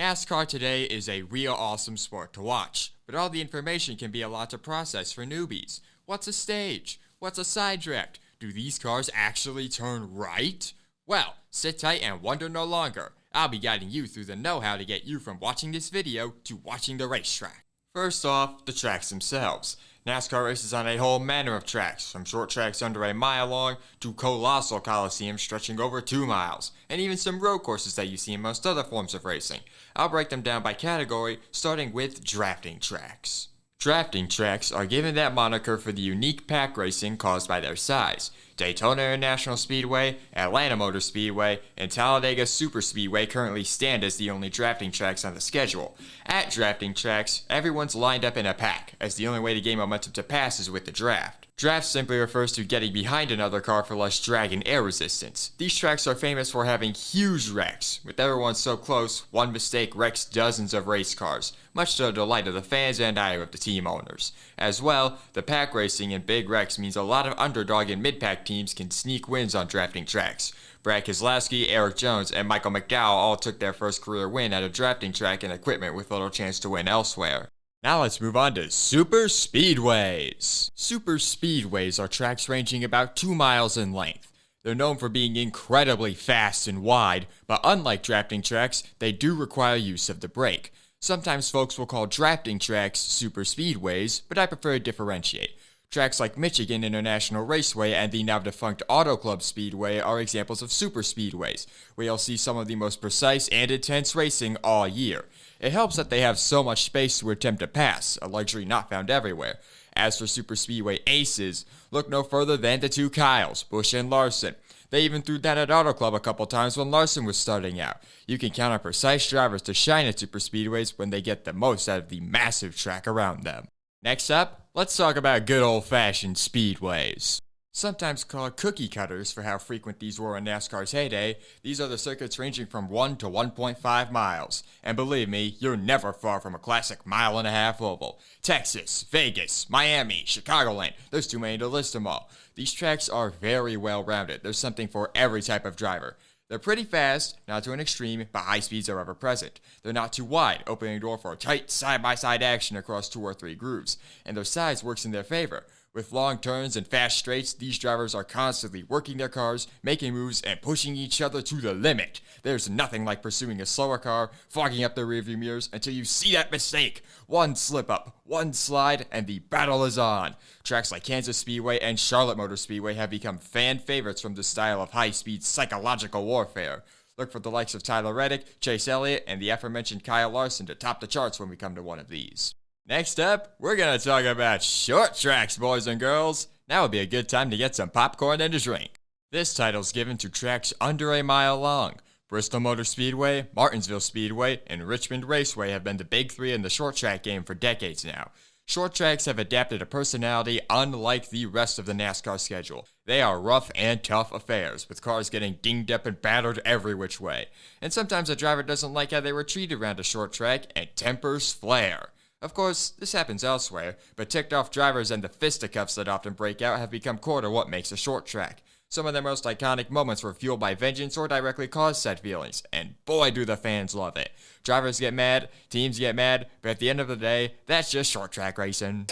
NASCAR today is a real awesome sport to watch, but all the information can be a lot to process for newbies. What's a stage? What's a side draft? Do these cars actually turn right? Well, sit tight and wonder no longer. I'll be guiding you through the know-how to get you from watching this video to watching the racetrack. First off, the tracks themselves. NASCAR races on a whole manner of tracks, from short tracks under a mile long to colossal coliseums stretching over 2 miles, and even some road courses that you see in most other forms of racing. I'll break them down by category, starting with drafting tracks. Drafting tracks are given that moniker for the unique pack racing caused by their size. Daytona International Speedway, Atlanta Motor Speedway, and Talladega Superspeedway currently stand as the only drafting tracks on the schedule. At drafting tracks, everyone's lined up in a pack, as the only way to gain momentum to pass is with the draft. Draft simply refers to getting behind another car for less drag and air resistance. These tracks are famous for having huge wrecks. With everyone so close, one mistake wrecks dozens of race cars, much to the delight of the fans and ire of the team owners. As well, the pack racing and big wrecks means a lot of underdog and mid-pack teams can sneak wins on drafting tracks. Brad Keselowski, Eric Jones, and Michael McDowell all took their first career win at a drafting track and equipment with little chance to win elsewhere. Now let's move on to super speedways. Super speedways are tracks ranging about 2 miles in length. They're known for being incredibly fast and wide, but unlike drafting tracks, they do require use of the brake. Sometimes folks will call drafting tracks super speedways, but I prefer to differentiate. Tracks like Michigan International Raceway and the now defunct Auto Club Speedway are examples of super speedways, where you'll see some of the most precise and intense racing all year. It helps that they have so much space to attempt to pass, a luxury not found everywhere. As for super speedway aces, look no further than the two Kyles, Busch and Larson. They even threw down at Auto Club a couple times when Larson was starting out. You can count on precise drivers to shine at super speedways when they get the most out of the massive track around them. Next up, let's talk about good old-fashioned speedways. Sometimes called cookie cutters for how frequent these were in NASCAR's heyday, these are the circuits ranging from 1 to 1.5 miles. And believe me, you're never far from a classic mile-and-a-half oval. Texas, Vegas, Miami, Chicagoland, there's too many to list them all. These tracks are very well-rounded. There's something for every type of driver. They're pretty fast, not to an extreme, but high speeds are ever present. They're not too wide, opening the door for tight side-by-side action across 2 or 3 grooves, and their size works in their favor. With long turns and fast straights, these drivers are constantly working their cars, making moves, and pushing each other to the limit. There's nothing like pursuing a slower car, fogging up the rearview mirrors until you see that mistake. One slip-up, one slide, and the battle is on. Tracks like Kansas Speedway and Charlotte Motor Speedway have become fan favorites from this style of high-speed psychological warfare. Look for the likes of Tyler Reddick, Chase Elliott, and the aforementioned Kyle Larson to top the charts when we come to one of these. Next up, we're going to talk about short tracks, boys and girls. Now would be a good time to get some popcorn and a drink. This title's given to tracks under a mile long. Bristol Motor Speedway, Martinsville Speedway, and Richmond Raceway have been the big 3 in the short track game for decades now. Short tracks have adapted a personality unlike the rest of the NASCAR schedule. They are rough and tough affairs, with cars getting dinged up and battered every which way. And sometimes a driver doesn't like how they were treated around a short track, and tempers flare. Of course, this happens elsewhere, but ticked-off drivers and the fisticuffs that often break out have become core to what makes a short track. Some of their most iconic moments were fueled by vengeance or directly caused said feelings, and boy do the fans love it. Drivers get mad, teams get mad, but at the end of the day, that's just short track racing.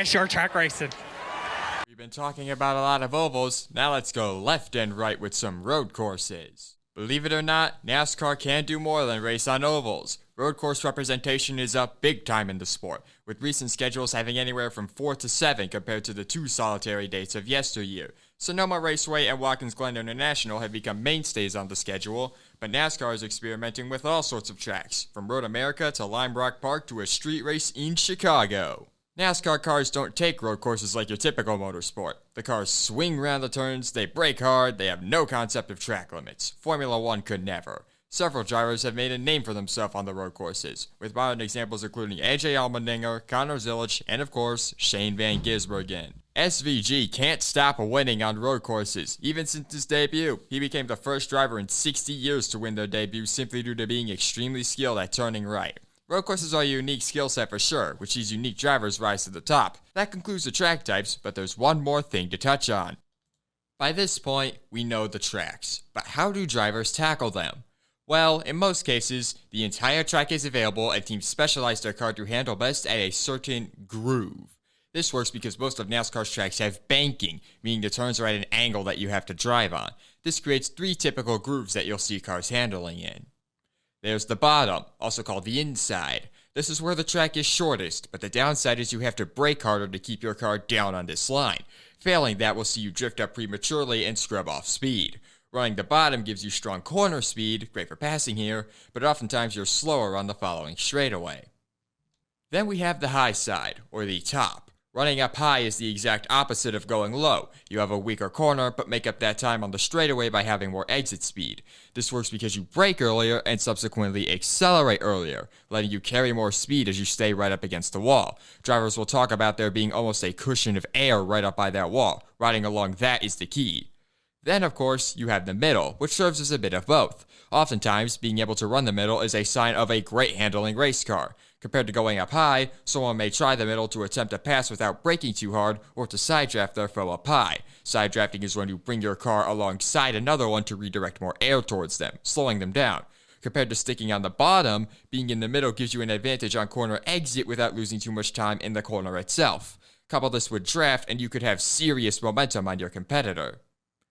Short track racing. We've been talking about a lot of ovals, now let's go left and right with some road courses. Believe it or not, NASCAR can do more than race on ovals. Road course representation is up big time in the sport, with recent schedules having anywhere from 4 to 7 compared to the 2 solitary dates of yesteryear. Sonoma Raceway and Watkins Glen International have become mainstays on the schedule, but NASCAR is experimenting with all sorts of tracks, from Road America to Lime Rock Park to a street race in Chicago. NASCAR cars don't take road courses like your typical motorsport. The cars swing around the turns, they brake hard, they have no concept of track limits. Formula One could never. Several drivers have made a name for themselves on the road courses, with modern examples including AJ Allmendinger, Connor Zilisch, and of course, Shane Van Gisbergen. SVG can't stop winning on road courses, even since his debut. He became the first driver in 60 years to win their debut simply due to being extremely skilled at turning right. Road courses are a unique skill set for sure, which these unique drivers rise to the top. That concludes the track types, but there's one more thing to touch on. By this point, we know the tracks, but how do drivers tackle them? Well, in most cases, the entire track is available and teams specialize their car to handle best at a certain groove. This works because most of NASCAR's tracks have banking, meaning the turns are at an angle that you have to drive on. This creates 3 typical grooves that you'll see cars handling in. There's the bottom, also called the inside. This is where the track is shortest, but the downside is you have to brake harder to keep your car down on this line. Failing that will see you drift up prematurely and scrub off speed. Running the bottom gives you strong corner speed, great for passing here, but oftentimes you're slower on the following straightaway. Then we have the high side, or the top. Running up high is the exact opposite of going low. You have a weaker corner, but make up that time on the straightaway by having more exit speed. This works because you brake earlier and subsequently accelerate earlier, letting you carry more speed as you stay right up against the wall. Drivers will talk about there being almost a cushion of air right up by that wall. Riding along that is the key. Then, of course, you have the middle, which serves as a bit of both. Oftentimes, being able to run the middle is a sign of a great handling race car. Compared to going up high, someone may try the middle to attempt a pass without braking too hard or to side draft their foe up high. Side drafting is when you bring your car alongside another one to redirect more air towards them, slowing them down. Compared to sticking on the bottom, being in the middle gives you an advantage on corner exit without losing too much time in the corner itself. Couple this with draft and you could have serious momentum on your competitor.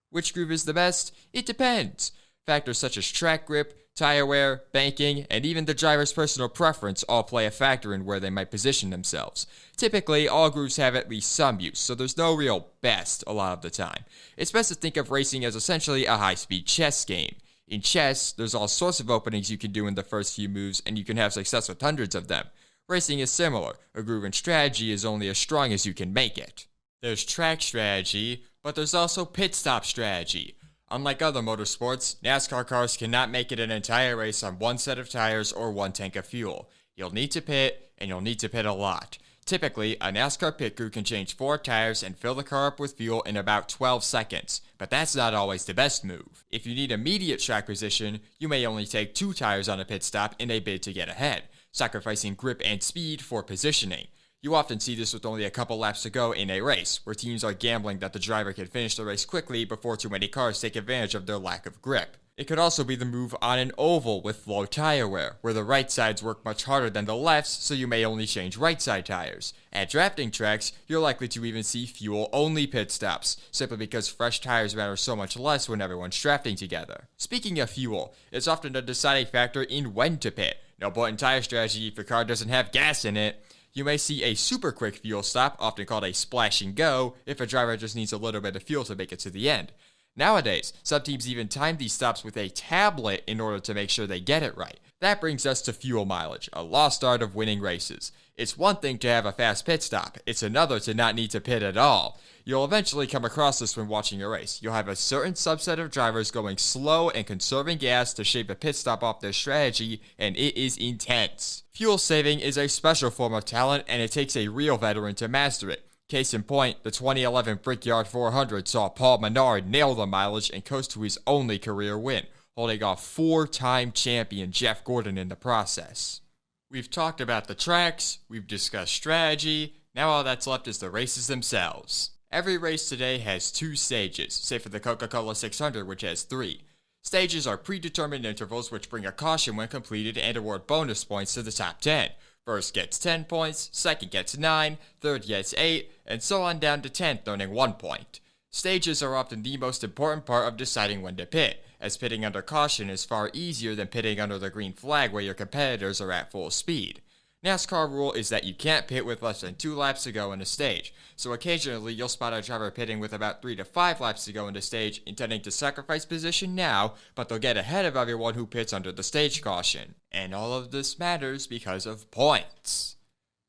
Which groove is the best? It depends. Factors such as track grip, tire wear, banking, and even the driver's personal preference all play a factor in where they might position themselves. Typically, all grooves have at least some use, so there's no real best a lot of the time. It's best to think of racing as essentially a high-speed chess game. In chess, there's all sorts of openings you can do in the first few moves, and you can have success with hundreds of them. Racing is similar. A groove in strategy is only as strong as you can make it. There's track strategy, but there's also pit stop strategy. Unlike other motorsports, NASCAR cars cannot make it an entire race on one set of tires or one tank of fuel. You'll need to pit, and you'll need to pit a lot. Typically, a NASCAR pit crew can change 4 tires and fill the car up with fuel in about 12 seconds, but that's not always the best move. If you need immediate track position, you may only take 2 tires on a pit stop in a bid to get ahead, sacrificing grip and speed for positioning. You often see this with only a couple laps to go in a race, where teams are gambling that the driver can finish the race quickly before too many cars take advantage of their lack of grip. It could also be the move on an oval with low tire wear, where the right sides work much harder than the lefts, so you may only change right side tires. At drafting tracks, you're likely to even see fuel-only pit stops, simply because fresh tires matter so much less when everyone's drafting together. Speaking of fuel, it's often a deciding factor in when to pit. No point in tire strategy if your car doesn't have gas in it. You may see a super quick fuel stop, often called a splash and go, if a driver just needs a little bit of fuel to make it to the end. Nowadays, some teams even time these stops with a tablet in order to make sure they get it right. That brings us to fuel mileage, a lost art of winning races. It's one thing to have a fast pit stop, it's another to not need to pit at all. You'll eventually come across this when watching a race. You'll have a certain subset of drivers going slow and conserving gas to shape a pit stop off their strategy, and it is intense. Fuel saving is a special form of talent, and it takes a real veteran to master it. Case in point, the 2011 Brickyard 400 saw Paul Menard nail the mileage and coast to his only career win, holding off 4-time champion Jeff Gordon in the process. We've talked about the tracks, we've discussed strategy, now all that's left is the races themselves. Every race today has 2 stages, save for the Coca-Cola 600 which has 3. Stages are predetermined intervals which bring a caution when completed and award bonus points to the top 10. First gets 10 points, second gets 9, third gets 8, and so on down to 10th earning 1 point. Stages are often the most important part of deciding when to pit, as pitting under caution is far easier than pitting under the green flag where your competitors are at full speed. NASCAR rule is that you can't pit with less than 2 laps to go in a stage, so occasionally you'll spot a driver pitting with about 3 to 5 laps to go in the stage, intending to sacrifice position now, but they'll get ahead of everyone who pits under the stage caution. And all of this matters because of points.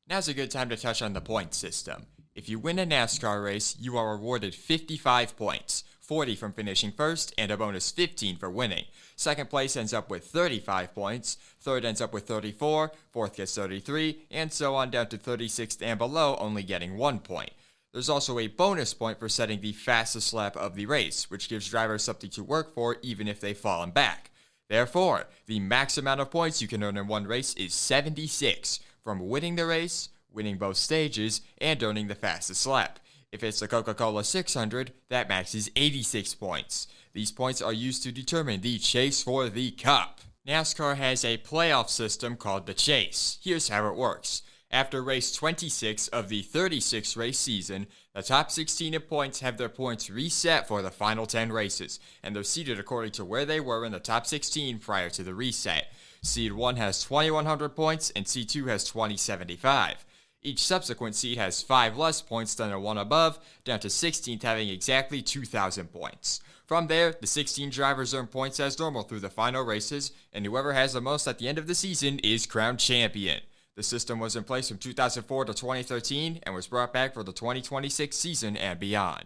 Now's a good time to touch on the point system. If you win a NASCAR race, you are awarded 55 points, 40 from finishing first, and a bonus 15 for winning. Second place ends up with 35 points, third ends up with 34, fourth gets 33, and so on down to 36th and below, only getting 1 point. There's also a bonus point for setting the fastest lap of the race, which gives drivers something to work for even if they've fallen back. Therefore, the max amount of points you can earn in one race is 76, from winning the race, winning both stages, and earning the fastest lap. If it's the Coca-Cola 600, that max is 86 points. These points are used to determine the chase for the cup. NASCAR has a playoff system called the Chase. Here's how it works. After race 26 of the 36 race season, the top 16 in points have their points reset for the final 10 races, and they're seeded according to where they were in the top 16 prior to the reset. Seed 1 has 2,100 points, and Seed 2 has 2,075. Each subsequent seed has 5 less points than the one above, down to 16th having exactly 2,000 points. From there, the 16 drivers earn points as normal through the final races, and whoever has the most at the end of the season is crowned champion. The system was in place from 2004 to 2013 and was brought back for the 2026 season and beyond.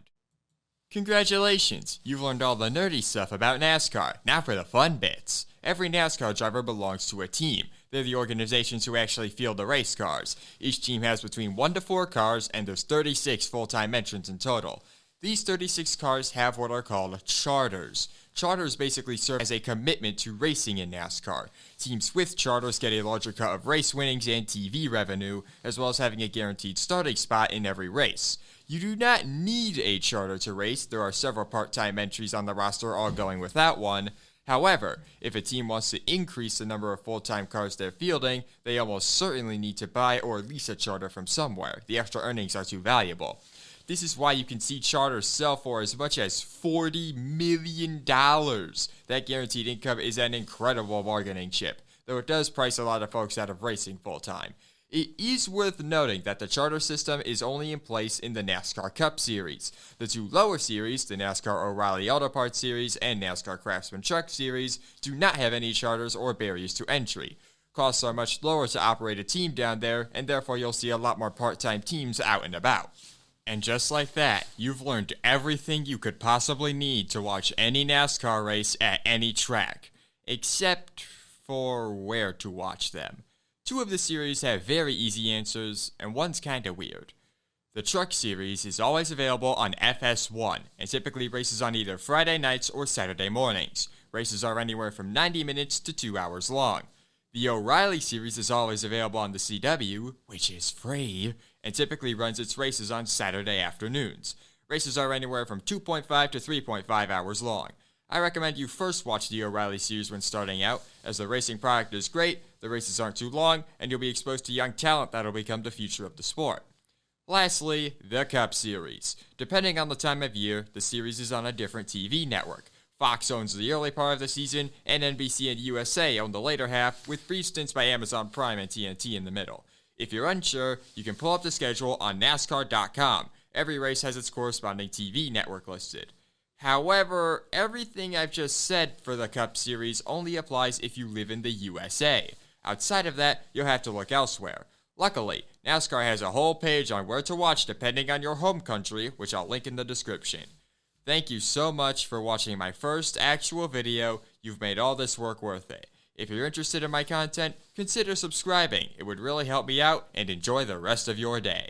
Congratulations! You've learned all the nerdy stuff about NASCAR. Now for the fun bits. Every NASCAR driver belongs to a team. They're the organizations who actually field the race cars. Each team has between 1 to 4 cars, and there's 36 full-time entrants in total. These 36 cars have what are called charters. Charters basically serve as a commitment to racing in NASCAR. Teams with charters get a larger cut of race winnings and TV revenue, as well as having a guaranteed starting spot in every race. You do not need a charter to race. There are several part-time entries on the roster all going without one. However, if a team wants to increase the number of full-time cars they're fielding, they almost certainly need to buy or lease a charter from somewhere. The extra earnings are too valuable. This is why you can see charters sell for as much as $40 million. That guaranteed income is an incredible bargaining chip, though it does price a lot of folks out of racing full-time. It is worth noting that the charter system is only in place in the NASCAR Cup Series. The two lower series, the NASCAR O'Reilly Auto Parts Series and NASCAR Craftsman Truck Series, do not have any charters or barriers to entry. Costs are much lower to operate a team down there, and therefore you'll see a lot more part-time teams out and about. And just like that, you've learned everything you could possibly need to watch any NASCAR race at any track, except for where to watch them. 2 of the series have very easy answers, and one's kinda weird. The Truck Series is always available on FS1, and typically races on either Friday nights or Saturday mornings. Races are anywhere from 90 minutes to 2 hours long. The O'Reilly Series is always available on the CW, which is free, and typically runs its races on Saturday afternoons. Races are anywhere from 2.5 to 3.5 hours long. I recommend you first watch the O'Reilly Series when starting out, as the racing product is great, the races aren't too long, and you'll be exposed to young talent that'll become the future of the sport. Lastly, the Cup Series. Depending on the time of year, the series is on a different TV network. Fox owns the early part of the season, and NBC and USA own the later half, with brief stints by Amazon Prime and TNT in the middle. If you're unsure, you can pull up the schedule on NASCAR.com. Every race has its corresponding TV network listed. However, everything I've just said for the Cup Series only applies if you live in the USA. Outside of that, you'll have to look elsewhere. Luckily, NASCAR has a whole page on where to watch depending on your home country, which I'll link in the description. Thank you so much for watching my first actual video. You've made all this work worth it. If you're interested in my content, consider subscribing. It would really help me out, and enjoy the rest of your day.